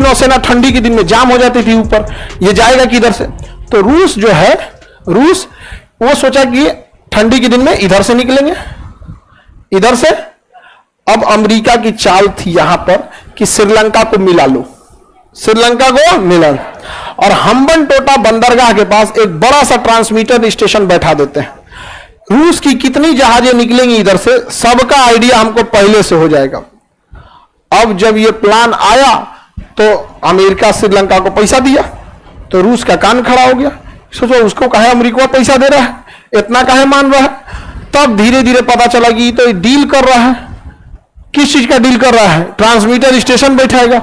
नौसेना ठंडी के दिन में जाम हो जाती थी ऊपर, ये जाएगा किधर से? तो रूस जो है, रूस वो सोचा कि ठंडी के दिन में इधर से निकलेंगे, इधर से। अब अमेरिका की चाल थी यहां पर कि श्रीलंका को मिला लो, श्रीलंका को मिला, और हम्बनटोटा बंदरगाह के पास एक बड़ा सा ट्रांसमीटर स्टेशन बैठा देते हैं। रूस की कितनी जहाजें निकलेंगी इधर से, सबका आइडिया हमको पहले से हो जाएगा। अब जब ये प्लान आया तो अमेरिका श्रीलंका को पैसा दिया, तो रूस का कान खड़ा हो गया। सोचो उसको कहे अमेरिका पैसा दे रहा है, इतना काहे मान रहा है? तब धीरे धीरे पता चला कि तो डील कर रहा है। किस चीज का डील कर रहा है? ट्रांसमीटर स्टेशन बैठाएगा।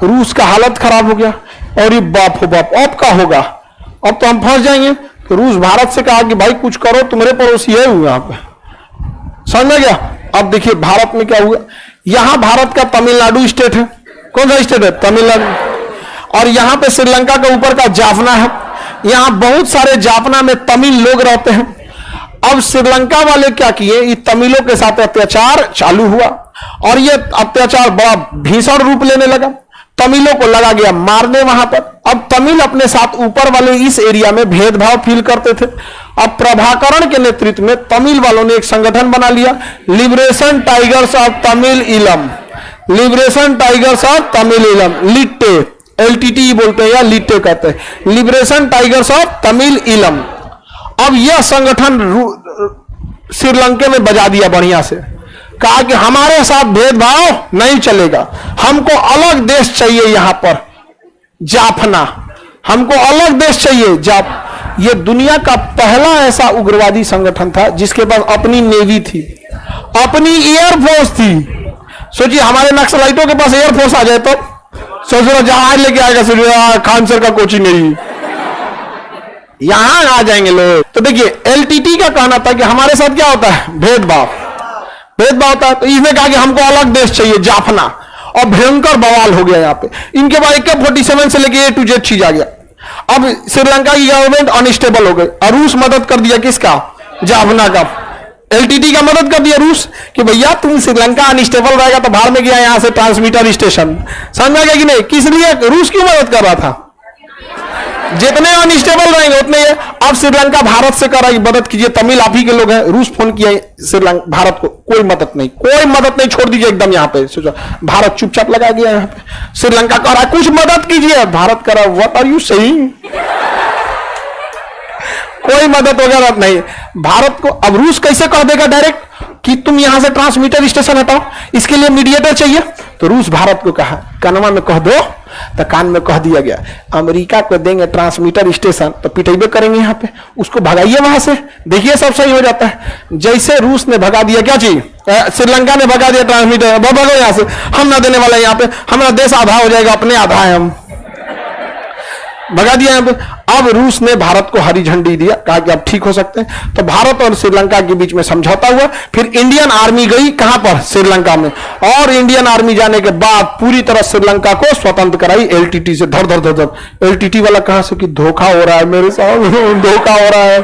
रूस का हालत खराब हो गया, और ये बाप हो बाप, अब क्या होगा? अब तो हम फंस जाएंगे। तो रूस भारत से कहा कि भाई कुछ करो, तुम्हारे पड़ोसी है यहाँ पे, समझ में गया? अब देखिए भारत में क्या हुआ। यहां भारत का तमिलनाडु स्टेट है। कौन सा स्टेट है? तमिलनाडु। और यहां पे श्रीलंका के ऊपर का जाफना है। यहां बहुत सारे जाफना में तमिल लोग रहते हैं। अब श्रीलंका वाले क्या किए, ये तमिलों के साथ अत्याचार चालू हुआ, और ये अत्याचार बड़ा भीषण रूप लेने लगा। तमिलों को लगा गया मारने वहां पर। अब तमिल अपने साथ ऊपर वाले इस एरिया में भेदभाव फील करते थे। अब प्रभाकरण के नेतृत्व में तमिल वालों ने एक संगठन बना लिया, लिबरेशन टाइगर्स ऑफ तमिल इलम, लिबरेशन टाइगर्स ऑफ तमिल इलम, लिट्टे, एलटीटी बोलते हैं या लिट्टे कहते हैं, लिबरेशन टाइगर्स ऑफ तमिल इलम। अब यह संगठन श्रीलंका में बजा दिया बढ़िया से, कहा कि हमारे साथ भेदभाव नहीं चलेगा, हमको अलग देश चाहिए, यहां पर जाफना, हमको अलग देश चाहिए। ये दुनिया का पहला ऐसा उग्रवादी संगठन था जिसके पास अपनी नेवी थी, अपनी एयरफोर्स थी। सोचिए हमारे नक्सलाइटों के पास एयरफोर्स आ जाए तो सोचो जहाज लेके आएगा खान सर का कोचिंग नहीं, यहां आ जाएंगे लोग। तो देखिए एलटीटी का कहना था कि हमारे साथ क्या होता है, भेदभाव, भेदभाव होता है। तो इसने कहा कि हमको अलग देश चाहिए, जाफना, और भयंकर बवाल हो गया। यहां पे इनके बाद AK-47 से लेके A to Z चीज आ गया। अब श्रीलंका की गवर्नमेंट अनस्टेबल हो गई, और रूस मदद कर दिया किसका, जाफना का, एलटीटी का मदद कर दिया रूस कि भैया तुम श्रीलंका अनस्टेबल रहेगा तो बाहर में गया यहां से ट्रांसमीटर स्टेशन, समझ में आ गया कि नहीं? किस लिए रूस की मदद कर रहा था? जितने अनस्टेबल रहेंगे उतने। अब श्रीलंका भारत से कर रहा है मदद कीजिए, तमिल आप ही के लोग हैं। रूस फोन किया श्रीलंका भारत को, कोई मदद नहीं, कोई मदद नहीं, छोड़ दीजिए एकदम। यहाँ पे सोचो भारत चुपचाप लगा गया, यहाँ पे श्रीलंका कह रहा है कुछ मदद कीजिए, भारत कर रहा है व्हाट आर यू सेइंग, कोई मदद वगैरह नहीं भारत को। अब रूस कैसे कह देगा डायरेक्ट कि तुम यहां से ट्रांसमीटर स्टेशन हटाओ, इसके लिए मीडिएटर चाहिए। तो रूस भारत को कहा कानवा में कह दो, तो कान में कह दिया गया अमेरिका को देंगे ट्रांसमीटर स्टेशन तो पिटेबे करेंगे यहाँ पे, उसको भगाइए वहां से, देखिए सब सही हो जाता है। जैसे रूस ने भगा दिया, क्या चीज, श्रीलंका ने भगा दिया ट्रांसमीटर, भगो यहाँ से, हम ना देने वाले, यहाँ पे हमारा देश आधा हो जाएगा, अपने आधा है, हम भगा दिया यहाँ पे। अब रूस ने भारत को हरी झंडी दिया, कहा कि अब ठीक हो सकते हैं। तो भारत और श्रीलंका के बीच में समझौता हुआ। फिर इंडियन आर्मी गई कहां पर, श्रीलंका में, और इंडियन आर्मी जाने के बाद पूरी तरह श्रीलंका को स्वतंत्र कराई एलटीटी से। धर धर धर धर, एलटीटी वाला कहां से कि धोखा हो रहा है मेरे साथ, धोखा हो रहा है।